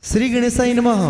श्री गणेशाय नमः।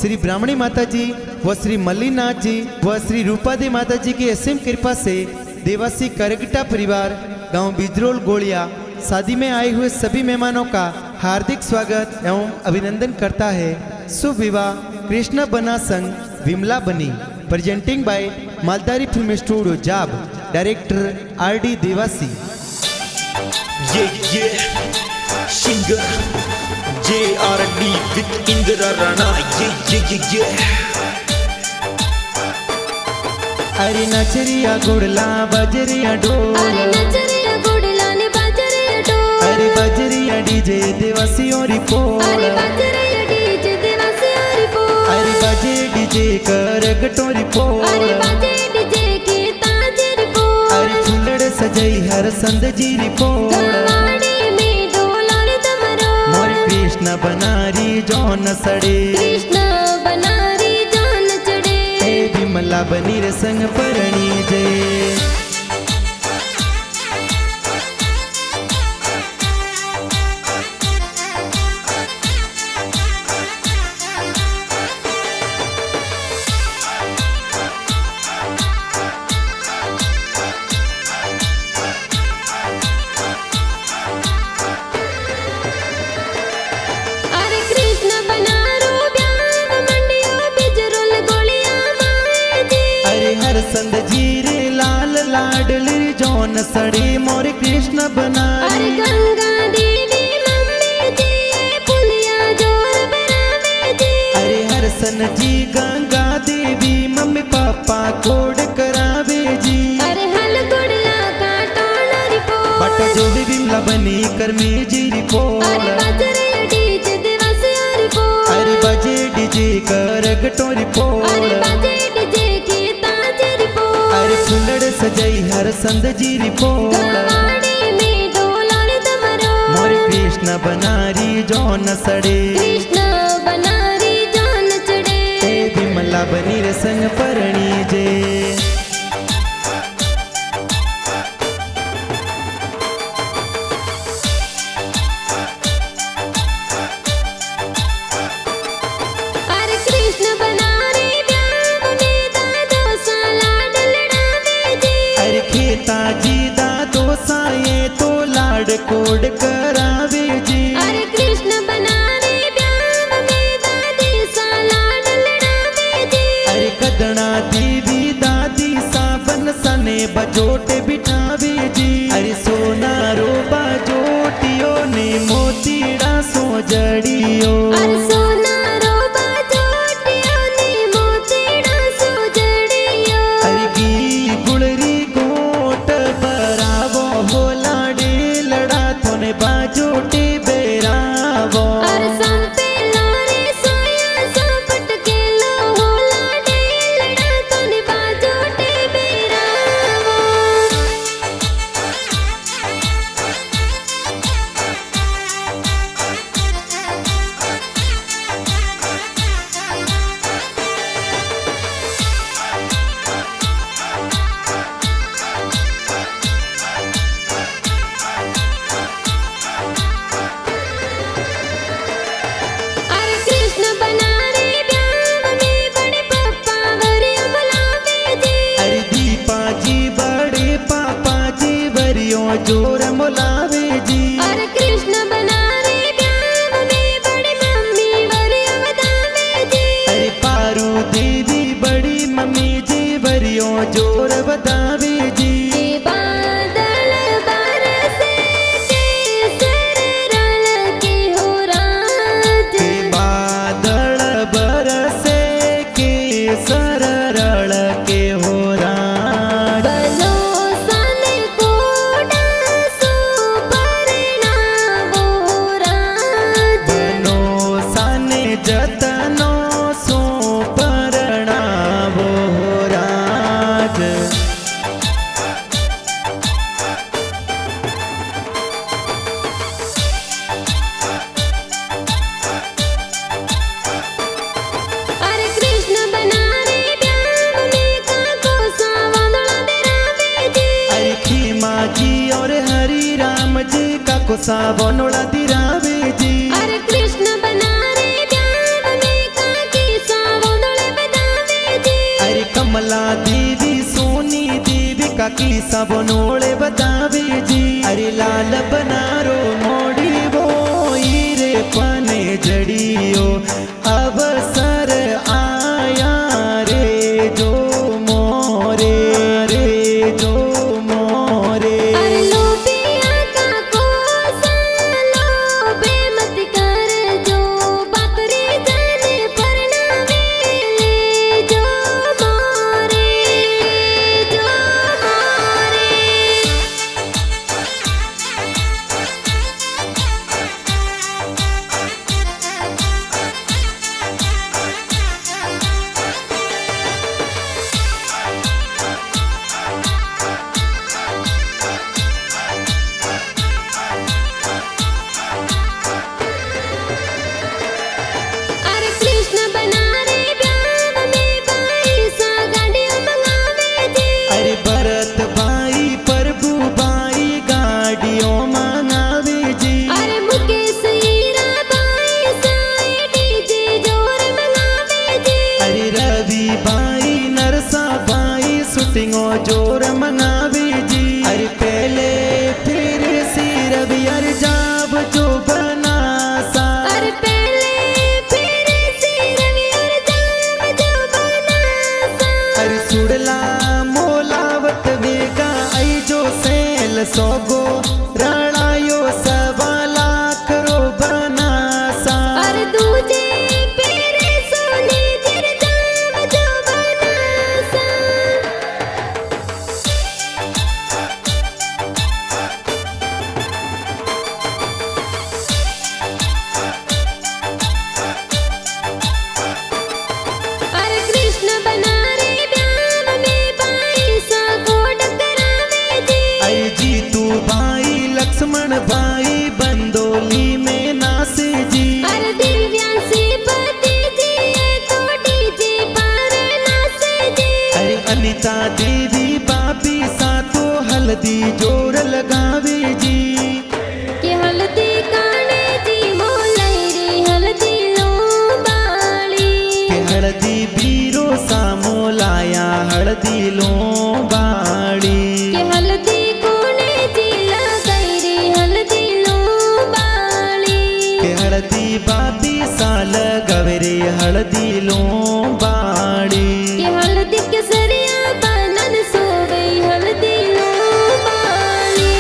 श्री ब्राह्मणी माता जी व श्री मल्लीनाथ जी व श्री रूपादेवी माता जी की असीम कृपा से देवासी करगटा परिवार गांव बिजरोल गोलिया शादी में आए हुए सभी मेहमानों का हार्दिक स्वागत एवं अभिनंदन करता है। शुभ विवाह कृष्ण बना संग विमला बनी। प्रेजेंटिंग बाय मालदारी फिल्म स्टूडियो जाब। Director RD Dewasi. Singer JRD with Indra Rana. अरे नचरिया गुड़ला बजरिया ढोल, अरे नचरिया गुड़ला ने बजरिया ढोल, अरे बजरिया डीजे देवासी और रिपोल, अरे बजरिया डीजे देवासी और रिपोल, अरे बजे डीजे करगटो रिपोल, अरे बजे डीजे के ताज रिपोल, अरे फुलड़ सजई हर संद जी रिपोल। गवाड़ी में डोलार तमरो मोर कृष्ण बनारी जौन सड़े, कृष्ण बनारी जान चढ़े, ए विमला बनी रे संग परणी जय। अरे कृष्ण बनारो ब्याह मंडियो बिजरुल गोलिया माए जी, अरे हर संद जीरे लाल लाडली जौन सड़े मोर कृष्ण अरे बनारी। गंगा देवी मम्मी जी पुलिया जोर बनावे जी, अरे हर सन जी Ganga Devi mummy papa code करावे जी। अरे हल गुड़ला का टोला रिपोल, बट जो भी विमला बनी कर में जी रिपोल, अरे बजरिया डीजे देवासी और रिपोल, अरे बजे डीजे करगटो रिपोल, अरे बजे डीजे के ताज रिपोल, अरे फुलड़ सजई हर संद जी रिपोल। गवाड़ी में डोलार तमरो मोर कृष्ण बनारी जौन सड़े, कृष्ण बनारी जान चढ़े, ए विमला बनी रे संग परणी जय। अरे कृष्ण बनारे ब्याह में दादो सा लाड लड़ावे जी, अरे खेता जी दा दोसाए तो लाड कोड करावे जी। अरे कृष्ण बनारे ब्याह में दादी सा लाड लड़ावे जी, अरे कदना देवी दादी साबन सने बजोटे बिठावे जी। अरे सोना रो बजोटियो ने मोतीड़ा सो जड़ियो, अरे सोना रोबा जोटियो ने मोतीड़ा सो जड़ियो, अरे गी गुड़री गोट बरावो हो लाडे लड़ा थोने बाजोटे बेरावो। अरे संपे लारे सोया संपट के लो हो लाडे लड़ा तोने बाजोटे बेरावो। अरे कृष्ण बनारे ब्याह में बड़े पप्पा वरिया बुलावे जी, अरे दीपा जी बड़े पापा जी बरियो जोर मुलावे जी। अरे कृष्ण बनारे ब्याह में बड़े मम्मी वरिया बतावे जी, अरे पारू देवी बड़ी मम्मी जी बरियो जोर बतावे जी। के बादल बरसे केसर रल के हो राज, के बादल बरसे के सररल के हो राज। बनो सन कोडा सो परिणामो राज, बनो सने जतनो सो परणावो राज। अरे कृष्ण बनारे ब्याह में काको सा वांदड़ा देरावे जी, अरे खीमा जी और हरि राम जी का को सावनोड़ा दिरावे जी। अरे कृष्ण बनारे ब्याह बाकी सब नोड़े बतावे जी। अरे लाल बनारो मोड़ी वो रे पने जड़ियो अवसर आया रे जो मोरे रे जो मोरे। अरे लोबिया का कोसलो बेमत कर जो बकरी जाने पर ना मिले जो मोरे जो मोरे। अरे कृष्ण बना रे ब्याह में बाई सा गाड़ियों मंगावे जी। अरे भरत भाई प्रभु भाई गाड़ियों मंगावे जी। अरे मुकेश हीरा बाई साए डीजे जोर मंगावे जी। अरे रवि भाई नरसा भाई शूटिंगो जोर मंगावे जी। अरे पहले फिर सी रवि अरे जाब जो बना सा। अरे पहले फिर से रवि और जाम जो बना सा। अरे सुड़ला मोलावत वेगा आई जो सेल सोगो रणायो सवा लाख रो बना सा। अरे दूजे फिर सोने जिर जाम जो बना सा। अरे कृष्ण बना रे ब्याह में बाई सा कोड करावे जी। अरे जीतू भाई लक्ष्मण भाई बंदोली में नासे जी। अरे दिव्यांशी पति जी ये तो डीजे पर नाचे जी। अरे अनिता देवी बाबी सा तो हल्दी जोर लगावे जी। कि हल्दी काने जी मोलाई रे हल्दी लो बाली। के हल्दी बीरो सा मोलाया हल्दी लो बाड़ी। कि हल्दी कोने जी लगाई रे हल्दी लो बाली। के हल्दी बाबी सा लगवरे हल्दी लो बाड़ी। कि हल्दी केसरिया बनन सो गई हल्दी लो बाली।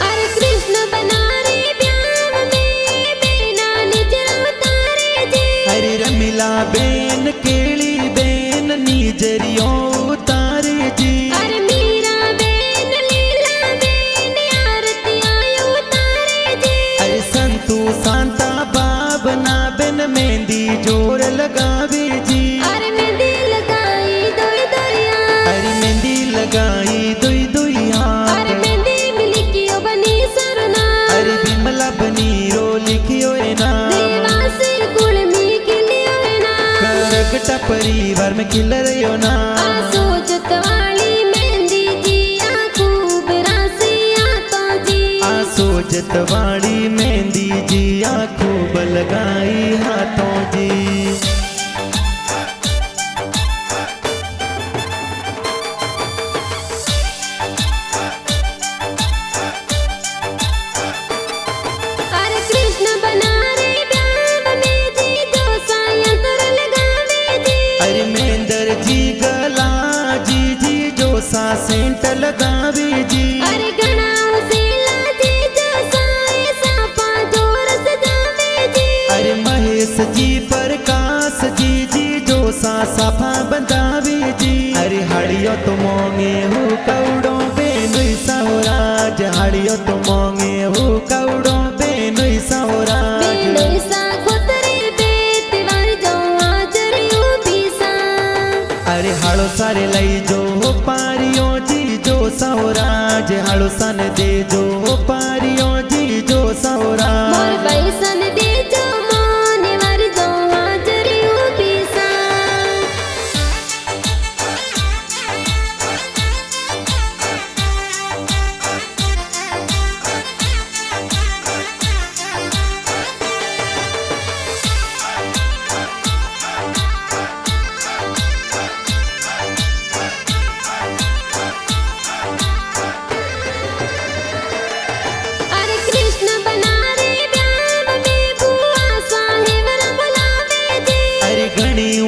अरे कृष्ण बना रे ब्याह में बेना निजरा उतारे जी। अरे रमिला बेन केली बेन नीजरियो उतारे जी। अरे मीरा बेन लीला बेन आरती आयो उतारे जी। अरे संतू सांता बाबना बेन मेहंदी जोर लगावे जी। अरे मेहंदी लगाई दोई दोइया। अरे मेहंदी लगाई दुई दुई हाथ। अरे मेहंदी मिली कियो बनी सरना। अरे बिमला बनीरो लिखियो है ना। देवासी कुल में किलियो है ना। करकटा परिवार में खिल रही ना। आसो जतवाली मेहंदी जी आ खूब रासी आतो जी। आसो जतवाड़ी मेहंदी जी आ खूब लगाई हाथों जी। अरे कृष्ण बना रे ब्याह में जी जो साया तर लगावे जी। अरे महेंद्र जी गला जी जी जो सा सेंट लगावे जी। अरे गणाओ सीला जी जो साए सापा जोर सजावे जी। अरे महेश जी प्रकाश जी जी जो सा साफा बंधावे जी। अरे हड़ियो तो मोंगे हो कौड़ो बेनुई साहोराज। हड़ियो तो मोंगे हो कौड़ो बेनुई साहोराज। बेनोई सा खोतरे बेत वार जो हाजर यू बीसा। अरे हाड़ो सारे लई जो पारियो जी जो साहोराज। हाड़ो सन दे जो पारियो जी जो साहोराज। मोर बैसन दे जो मोने वार जो हाजर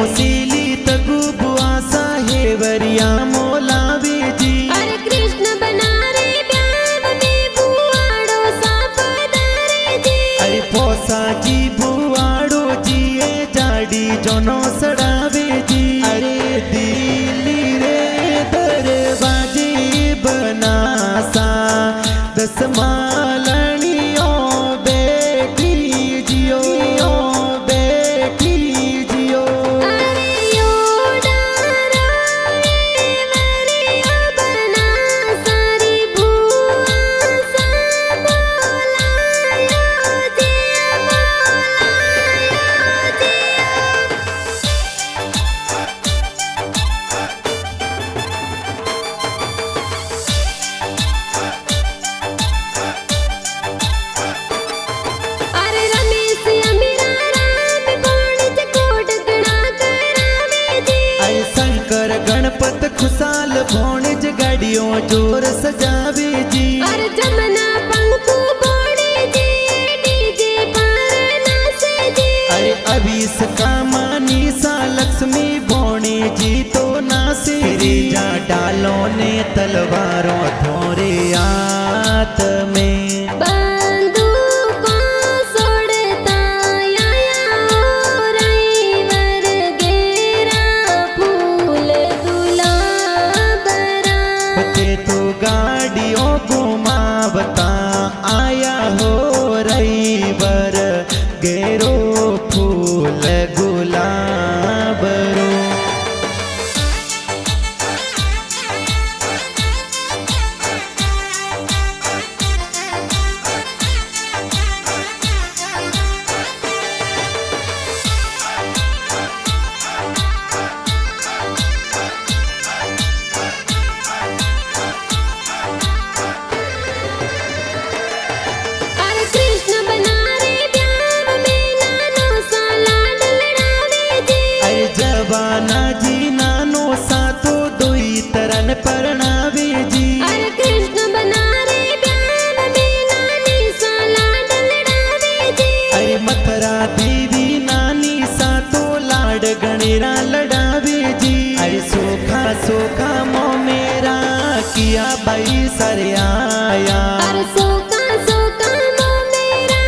मोसीली तगु बुआ साहेवरिया मोलावे जी अरे कृष्ण बना रे प्यार में बुआड़ो सा पधारे जी अरे पोसा जी बुआड़ो जी ए जाडी जोनो सड़ावे जी अरे दिल्ली रे दरवाजे बनासा दस मालनियों बेटी जियो बेटी जियो अरे योडारा रे वरिया बना सारी बुआ सा बोलायो जिया अरे रमेश अमीरा राम बोल कोट गणा करावे जी अरे शंकर गणपत खुशाल भोणज गाड़ियों जोर सजावे जी अरे जमना पंकु बोले जी डीजे पर नाचे जी अरे अभीस का मानीसा लक्ष्मी भोणे जी तो नासे रे जा डालो ने तलवारों थोरे आत में बंदूकों सोड़ता आया रईवर गेरा फूल गुलाबरा बते तो गाड़ियों घुमावता आया हो रईवर गेरो फूल गुलाबरो अरे कृष्ण बना रे प्यार में नानो सा लाड लड़ावे जी अरे जवाना जी नानो सा तो दोई तरन परणावे जी अरे कृष्ण बना रे प्यार में नानी सा लाड लड़ावे जी अरे मथुरा देवी नानी सा तो लाड गणेरा लड़ावे जी अरे सोखा सोखा मो मेरा किया भाई सरे आया अरे सोका सोका मो मेरा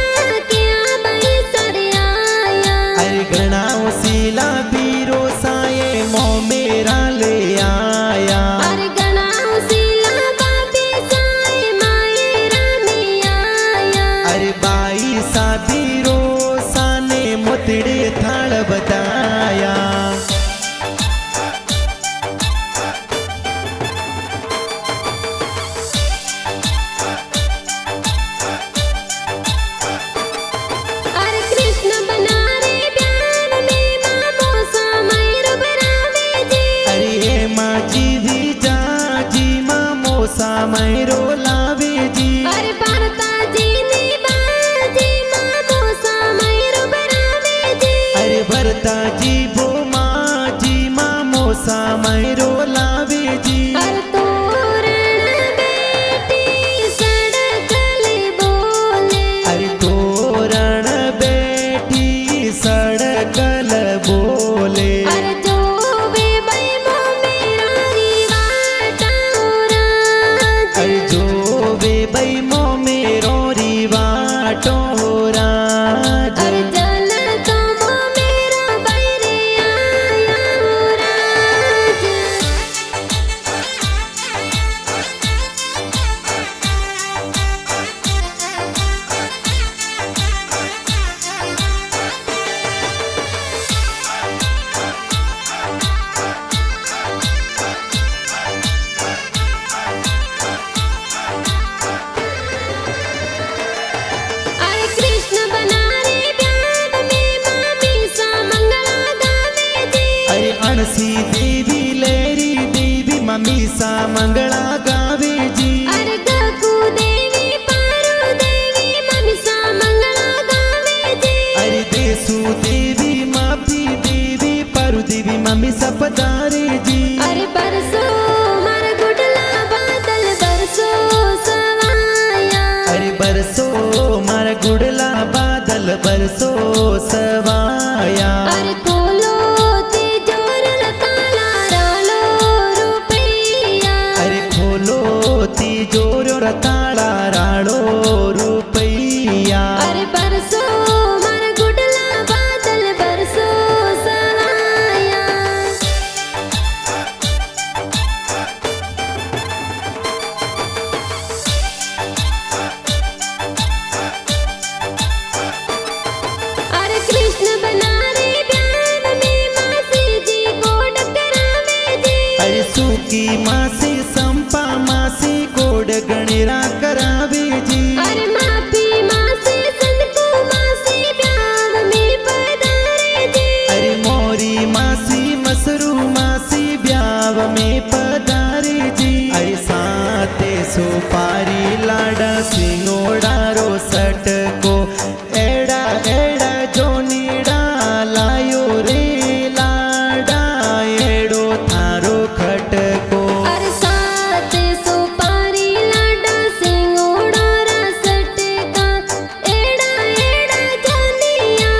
क्या बई सरे आया अरे गणाओ सीला बीरो साए मो मेरा ले आया अरे गणाओ सीला बाबी साए माए रामी आया अरे बाई सा बीरो साने मोतड़े थाल बताया अरे कृष्ण बना रे प्यार में मामो सा मयूर बरावे जी अरे हे माँ जी भी जा जी माँ मोसा मैरो लावे जी अरे भारता जी ने बाजी मामो सा मयूर बरावे जी अरे भरता जी वो माँ जी माँ मोसा मैरो लावे जी अरे तोरण बेटी सड़कल बोले अरे तोरण बेटी सड़कल बोले अरे जो वे बई मो मेरा रिवाटा राज अरे जो वे बई मो मेरो रिवाटो राज अरे जल तो मो मेरा बैरे आया राज अरे कृष्ण बना रे प्यार में मामी सा मंगला गावे जी अरे अणसी देवी लेरी देवी मम्मी सा मंगला गावे जी अरे गकू देवी पारू देवी मामी सा मंगला गावे जी अरे देसु देवी माफी देवी परु देवी मम्मी सा पधारे जी अरे बरसो मार गुडला बादल बरसो सवाया अरे बरसो मारा गुड़ला बादल बरसो सवाया अरे खोलो ते फेरा करावे जी। अरे माफी मासे संदको मासी ब्याव में पधारे जी। अरे मोरी मासी मसरू मासी ब्याव में पधारे जी। अरे साते सुपारी लाडा सिंगोड़ा रो सटको एड़ा एड़ा जोनीड़ा लायो रे लाडा एड़ो थारो खटको। अरे सात सुपारी लाडा सिंगोड़ा रसट का एड़ा एड़ा जोनिया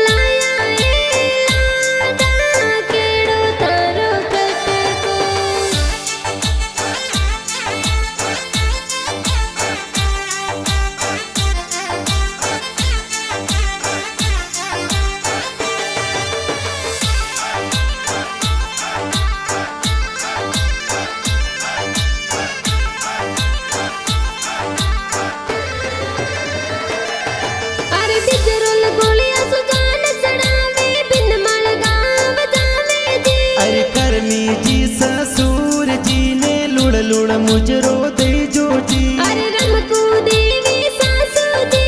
लाया ए लाडा केड़ो थारो खटको। अरे बिजरुल गोलियां सुजान चढ़ावे बिन मल गाँव जावे जी। अरे करमी जी ससुर जी ने लुड़ लुड़ मुजरो दे जो जी। अरे रमकू देवी सासू जी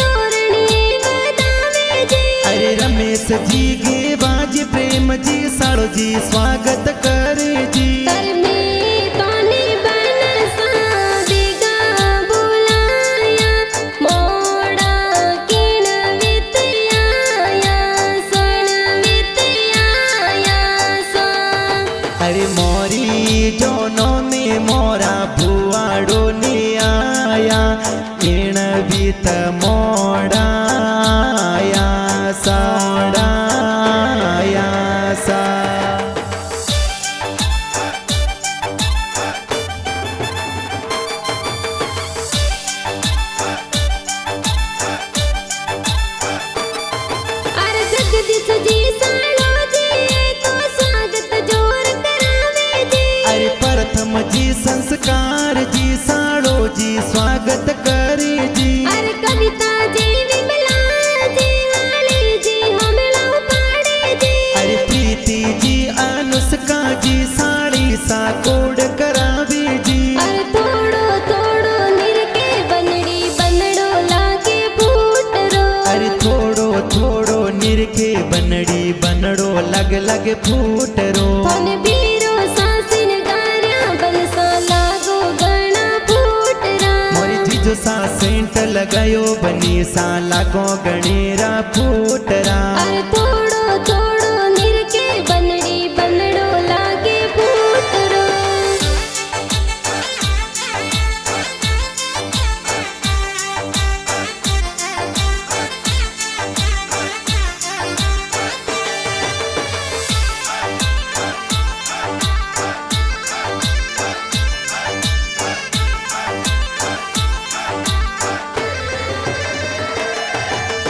तोरणी बजावे जी। अरे रमेश जी गे बाज प्रेम जी साड़ो जी स्वागत करे जी। तर में तोने बन सादिगा बुलाया मोड़ा किन वितयाया सण वितयाया सा। अरे मोरी जोनो में मोरा भुआड़ो ने आया इण बीत मोड़ा आया साड़ा आया सा। अरे जगदीश जी सालो जी तो स्वागत जोर करावे जी। अरे प्रथम जी संस्कार जी साड़ो जी स्वागत करे जी। अरे कविता जी विमला जी वाली जी हमला पाड़े जी। अरे प्रीति जी अनुष्का जी साड़ी सा कोड करावे जी। अरे थोड़ो थोड़ो निरके बनड़ी बनड़ो लागे फूट रो। अरे थोड़ो थोड़ो निरखे बनड़ी बनड़ो लग लग फूट रो। थन बीरो सासिन गारिया बलसा लागो गणा फूट रा। मोरी जीजो सा सेंट लगायो बनी सा लागो गणेरा फूटरा। अरे थोड़ो थोड़ो निरके बनड़ी बनड़ो लागे फूट रो।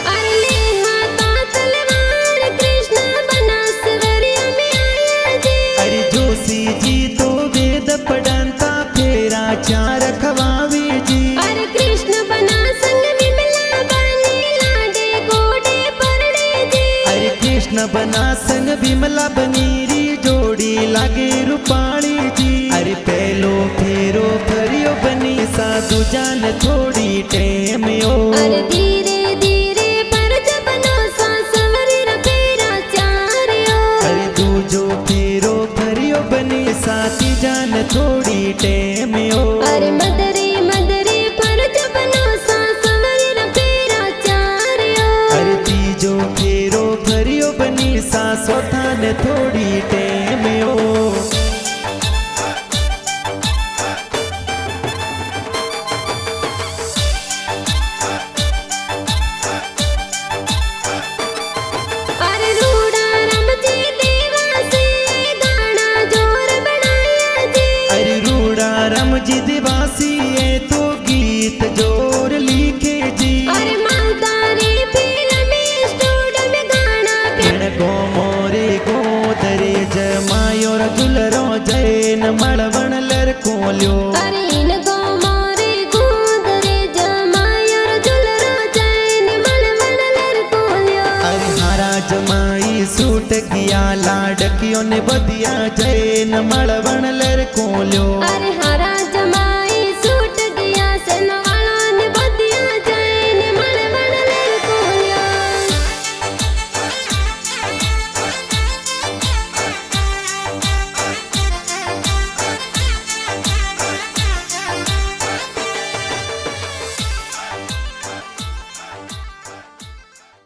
अरे ले हाथा तलवार कृष्ण बना सवरिया में आया जी। अरे जोशी जी तो वेद पढ़ंता फेरा चार खवावे जी। अरे कृष्ण बना संग विमला बनी लाडे गोडे परड़े जी। अरे कृष्ण बना संग विमला बनीरी जोड़ी लागे रूपाली जी। अरे पहलो फेरो फरियो बनी सा दुजान थोड़ी टेम ओ। अरे धीरे धीरे परज बनो सा सवरी रफेरा चारियो। अरे दूजो फेरो फरियो बनी साथी जान थोड़ी टेम ओ। अरे मदरी मदरी परज बनो सा सवरी रफेरा चारियो। अरे तीजो फेरो फरियो बनी सा सोथान थोड़ी टेम ओ। अरे रूड़ा रम जी देवा से गाना जोर बनाया जी। अरे रूड़ा रम जी दिवासी है तो गीत जोर लिखे जी। अरे मालदारी फिल्म स्टूडियो में गाना किण को मोरे गोदरे जमायो जुलरो जैन मळवण लरकोल्यो। अरे इन गो मोरे गोदरे जमायर जुलरो जैन मलमल लरकोल्यो। अरे हारा जमाई सूट किया लाडकियों ने बदिया जैन मळवण लरकोल्यो। अरे हरा जमा